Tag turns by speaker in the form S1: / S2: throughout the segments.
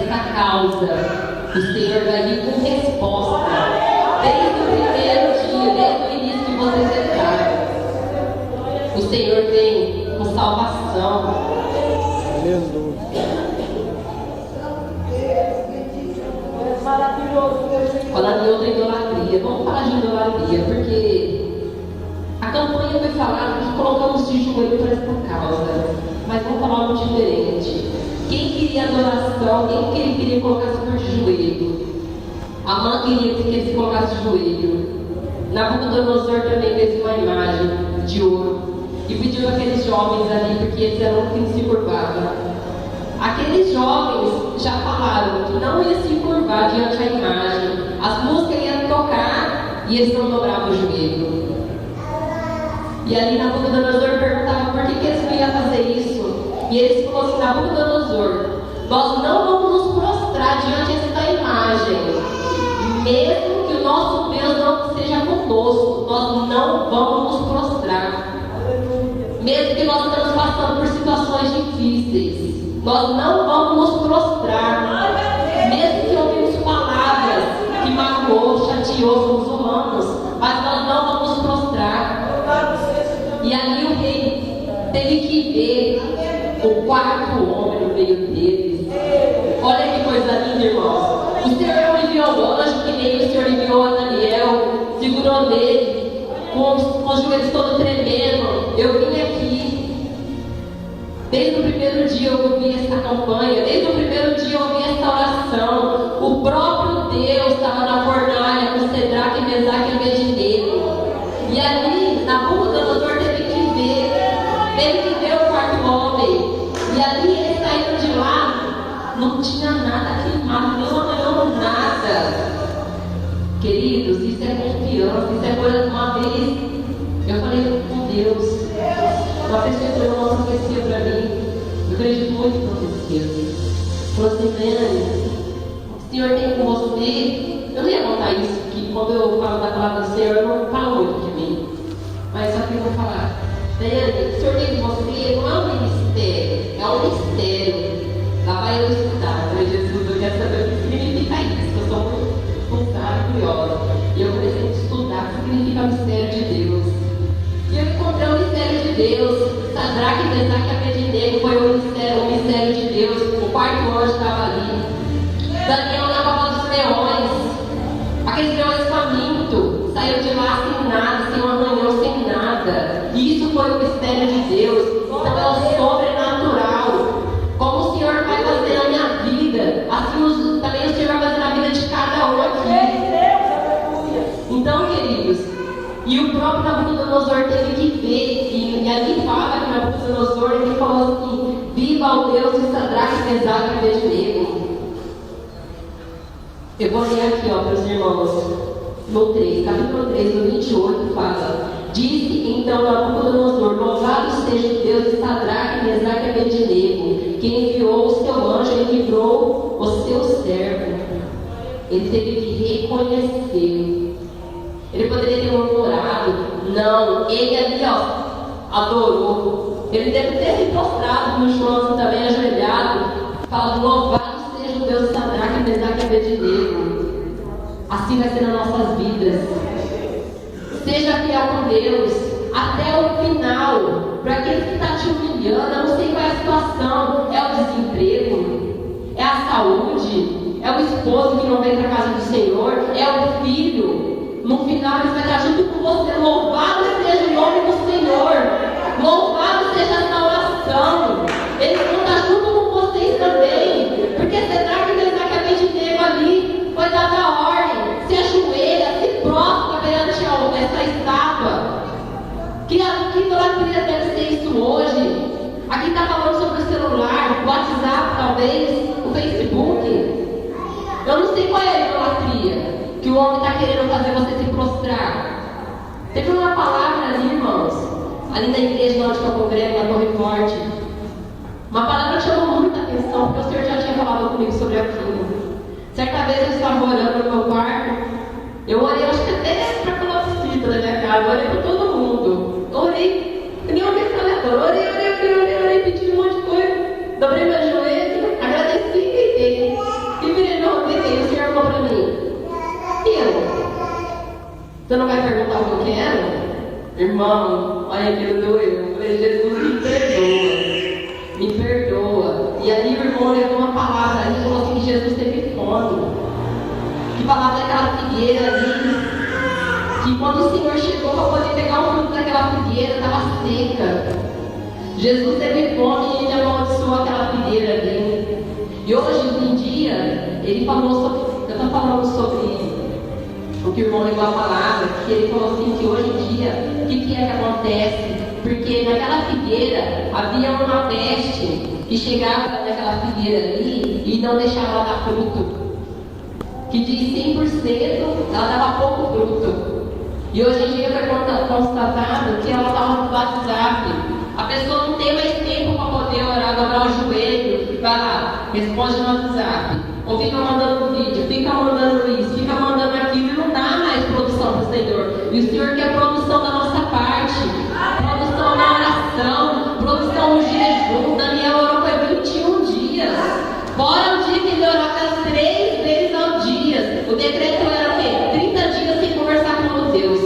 S1: essa causa, o Senhor vai vir com resposta. Desde o primeiro dia, desde o início que você está, o Senhor vem com salvação.
S2: Aleluia.
S1: Falando em outra idolatria, vamos falar de idolatria, porque a campanha foi falada que colocamos de joelho para essa causa, mas vamos falar algo diferente. Quem queria adoração, quem queria colocar-se por joelho? Amã queria que ele se colocasse de joelho. Nabucodonosor também fez uma imagem de ouro e pediu aqueles jovens ali, porque eles eram quem se curvavam. Aqueles jovens já falaram que não ia se curvar diante da imagem. As músicas iam tocar e eles não dobravam o joelho. E ali Nabucodonosor perguntava por que eles não iam fazer isso. E eles falaram assim: Nabucodonosor, nós não vamos nos prostrar diante dessa imagem. Mesmo que o nosso Deus não esteja conosco, nós não vamos nos prostrar. Mesmo que nós estamos passando por situações difíceis, nós não vamos nos prostrar. Mesmo que ouvimos palavras que magoou, chateou os humanos, mas nós não vamos nos prostrar. E ali o rei teve que ver o quarto homem no meio deles. Olha que coisa linda, irmãos. O Senhor não enviou o anjo que nem o Senhor enviou a Daniel, segurou nele, com os joelhos todos tremendo. Eu vim aqui. Desde o primeiro dia eu ouvi essa campanha, desde o primeiro dia eu ouvi essa oração. O próprio Deus estava na fornalha com Cedraque, Mesaque e Abednego. E ali, Nabucodonosor teve que ver o quarto homem. E ali eles saíram de lá, não tinha nada queimado, não arranhou nada. Queridos, isso é confiança, isso é coisa de uma vez. Eu falei com Deus, uma pessoa entregou uma profecia para mim. Eu acredito muito em profecia. Falou assim: Dani, o Senhor tem com você. Eu não ia contar isso, que quando eu falo da palavra do Senhor, eu não falo muito de mim. Mas só que eu vou falar: Dani, o Senhor tem com você, não é um ministério, é um mistério. Lá vai eu estudar. Eu falei: Jesus, eu quero saber o que significa isso. Eu sou muito contrária, curiosa. E eu comecei a estudar o que significa o mistério de Deus. E eu encontrei o mistério de Deus. Sadraque, Mesaque e Abednego foi o mistério de Deus. O quarto anjo estava ali. Daniel na cova dos leões. Aqueles leões famintos saíram de lá sem nada, sem um arranhão, sem nada. E isso foi o mistério de Deus. Então é o sobrenatural. Como o Senhor vai fazer na minha vida, assim também o Senhor vai fazer na vida de cada um aqui. Então, queridos, e o próprio Nabucodonosor teve que ver, e ali fala que Nabucodonosor, ele falou assim: viva o Deus de Sadraque, Mesaque e Abednego. Eu vou ler aqui para os irmãos, no 3, capítulo 3, no 28, fala: disse então Nabucodonosor: louvado seja o Deus de Sadraque, Mesaque e Abednego, que enviou o seu anjo e livrou o seu servo. Ele teve que reconhecer. Ele poderia ter murmurado. Não, ele ali, adorou. Ele deve ter se prostrado no chão também, ajoelhado, falando: louvado seja o Deus de Sadraque, Mesaque e Abednego. Assim vai ser nas nossas vidas. Seja fiel com Deus até o final. Para aquele que está te humilhando, eu não sei qual é a situação. É o desemprego? É a saúde? É o esposo que não vem para a casa do Senhor? É o filho? No final ele vai estar junto com você. Louvado seja o nome do Senhor. Louvado seja a salvação. Eles vão estar junto com vocês também. Porque Sadraque, Mesaque e Abednego ali foi dada a ordem. Se ajoelha, se prostra perante essa estátua. Que idolatria deve ser isso hoje? Aqui está falando sobre o celular, o WhatsApp talvez, o Facebook. Eu não sei qual é a idolatria que o homem está querendo fazer você se prostrar. Teve uma palavra ali, irmãos, ali na igreja onde eu congrego, na Torre Forte. Uma palavra que chamou muita atenção, porque o Senhor já tinha falado comigo sobre aquilo. Certa vez eu estava orando no meu quarto. Eu orei, acho que até para aquela visita da minha casa, orei por todo mundo. Orei, nem orei para aleatório, orei, pedi um monte de coisa. Dobrei meu joelho, agradeci e deitei. Você não vai perguntar o que eu quero? Irmão, olha aquilo doeu. Eu falei, Jesus, me perdoa. Me perdoa. E aí o irmão levou uma palavra ali e falou assim que Jesus teve fome. Que palavra daquela figueira ali. Que quando o Senhor chegou para poder pegar o fruto daquela figueira, estava seca. Jesus teve fome e ele amaldiçoou aquela figueira ali. E hoje em dia, ele falou sobre. Eu estou falando sobre o que o irmão levou a palavra, que ele falou assim que hoje em dia, o que é que acontece? Porque naquela figueira havia uma peste que chegava naquela figueira ali e não deixava ela dar fruto. Que de 100% ela dava pouco fruto. E hoje em dia foi constatado que ela estava no WhatsApp. A pessoa não tem mais tempo para poder orar, dobrar o joelho, vai lá, responde no WhatsApp. Ou fica mandando vídeo, fica mandando isso, fica mandando aquilo, e não dá mais produção para o Senhor. E o Senhor quer produção da nossa parte, produção na oração, produção no jejum. Daniel orou por 21 dias. Fora o dia que ele orava 3 vezes ao dia. O decreto era o quê? 30 dias sem conversar com Deus.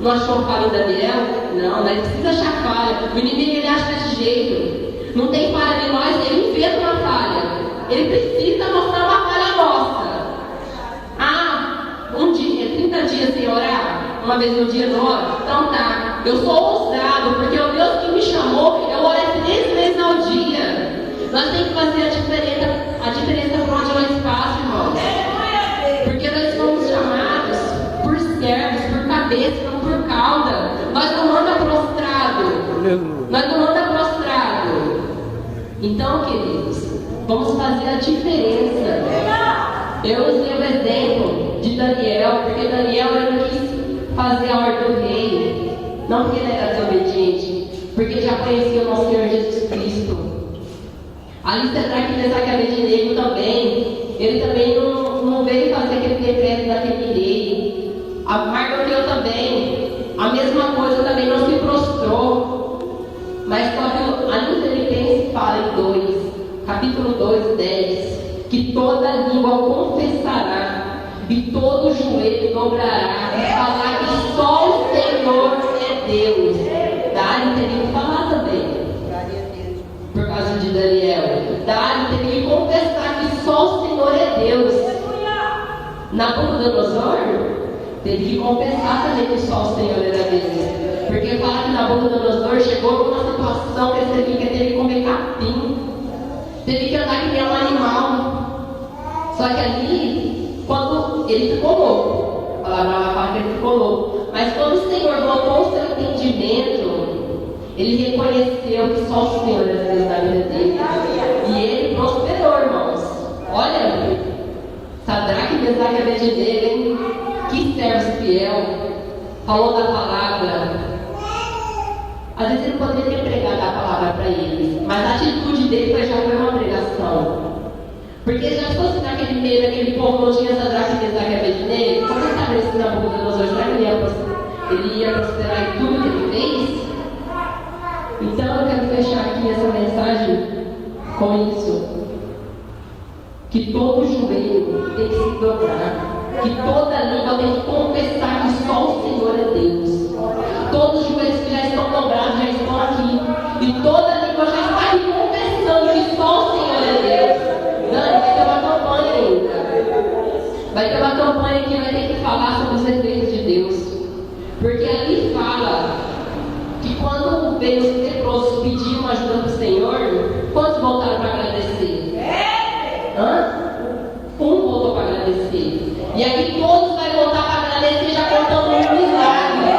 S1: Não achou falha em Daniel? Não, ele precisa achar falha. O inimigo ele acha desse jeito. Não tem falha em nós, ele inventa uma falha. Ele precisa mostrar uma falha nossa. Um dia, 30 dias sem orar? Uma vez no dia não oro? Então tá. Eu sou ousado, porque o Deus que me chamou, eu oro 3 vezes ao dia. Nós temos que fazer a diferença por onde nós passamos, irmãos. Porque nós somos chamados por servos, por cabeça, não por cauda. Nós não andamos prostrado. Nós não andamos prostrado. Então, queridos, vamos fazer a diferença. Eu usei o exemplo de Daniel, porque Daniel ele quis fazer a ordem do rei. Não porque ele era desobediente, porque já conhecia o nosso Senhor Jesus Cristo. Ali Sadraque, Mesaque e Abednego também. Ele também não veio fazer aquele decreto daquele rei. A Mardoqueu também. A mesma coisa também não se prostrou. Mas só que a Filipenses fala em 2, capítulo 2, 10, que toda língua confessará e todo joelho dobrará e falar que só o Senhor é Deus. Dário teria que falar também. Por causa de Daniel. Dário teria que confessar que só o Senhor é Deus. Nabucodonosor teve que confessar também que só o Senhor era Deus. Porque fala que Nabucodonosor chegou numa situação que ele teve que comer capim. Teve que andar que nem um animal. Só que ali, quando ele ficou louco, a palavra fala que ele ficou louco. Mas quando o Senhor voltou o seu entendimento, ele reconheceu que só o Senhor era Deus na vida dele. E ele prosperou, irmãos. Olha, Sadraque, Mesaque e Abednego, hein? Que servo fiel. Falou da palavra. Às vezes ele poderia ter pregado a palavra para eles, mas a atitude dele já foi uma pregação. Porque já fosse naquele meio, naquele povo, não tinha Sadraque, Mesaque e Abednego, como ele estava nesse Nabucodonosor, será que ele ia prosperar em tudo que ele fez? Então eu quero fechar aqui essa mensagem com isso. Que todo joelho tem que se dobrar. Que toda língua tem que confessar que só o Senhor é Deus. Todos os joelhos que já estão dobrados já estão aqui. E toda língua já está aqui confessando que só o Senhor é Deus. Dani, vai ter uma campanha ainda. Vai ter uma campanha que vai ter que falar sobre os efeitos de Deus. Porque ali fala que quando veio os leprosos pedir uma ajuda para o Senhor, quantos voltaram para agradecer? Um voltou para agradecer. E aqui todos vai voltar para agradecer já contando um milagre.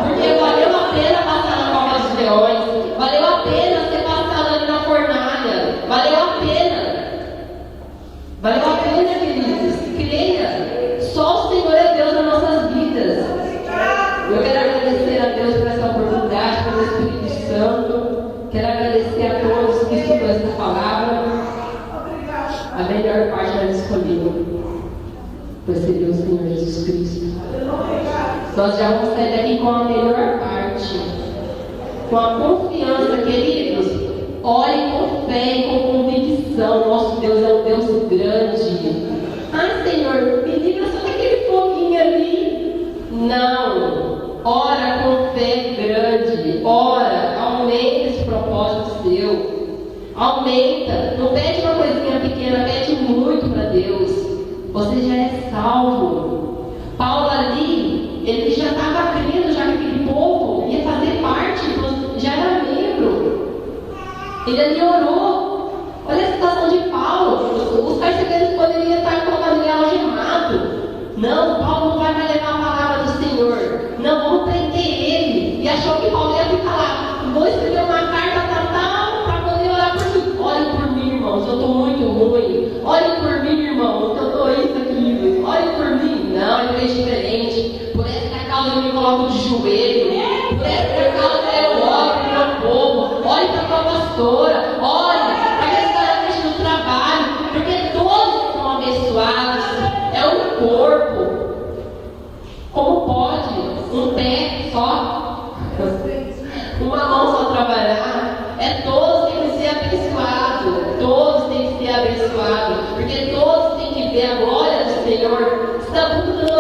S1: Porque valeu a pena passar na cova dos leões. Valeu a pena ser passado ali na fornalha. Valeu a pena. Valeu a pena, queridos. Creia. Só o Senhor é Deus nas nossas vidas. Eu quero agradecer a Deus por essa oportunidade, pelo Espírito Santo. Quero agradecer a todos que estudam essa palavra. A melhor parte nós escolhemos vai ser o Senhor Jesus Cristo. Nós já vamos sair daqui com a melhor parte, com a confiança, queridos. Ore com fé e com convicção. Nosso Deus é um Deus grande. Ai, Senhor, me livra só daquele foguinho ali. Não. Ora com fé grande. Ora, aumenta esse propósito seu. Aumenta. Não pede uma coisinha pequena, pede muito para Deus. Você já é salvo. Paulo ali, ele já estava crendo, já que aquele povo ia fazer parte, já era membro. Ele ali orou. Olha a situação de Paulo. Os carcereiros poderiam estar colocando ele algemado. Não, Paulo não vai mais levar a palavra do Senhor. Não, vamos prender ele. E achou que Paulo ia ficar lá. Vou escrever uma carta para poder orar por mim. Olhem por mim, irmãos, eu estou muito ruim. Olhem por mim, irmãos, eu estou isso, aquilo. Olhem por mim. Não, ele fez diferente. Por essa causa eu me coloco de joelho. Por essa causa eu oro para o meu povo. Olhe para a tua pastora. Olhe para aquele restaurante do trabalho. Porque todos são abençoados. É um corpo. Como pode um pé só, uma mão só trabalhar? Todos têm que ser abençoados. Todos têm que ser abençoados. Porque todos têm que ver a glória do Senhor estampando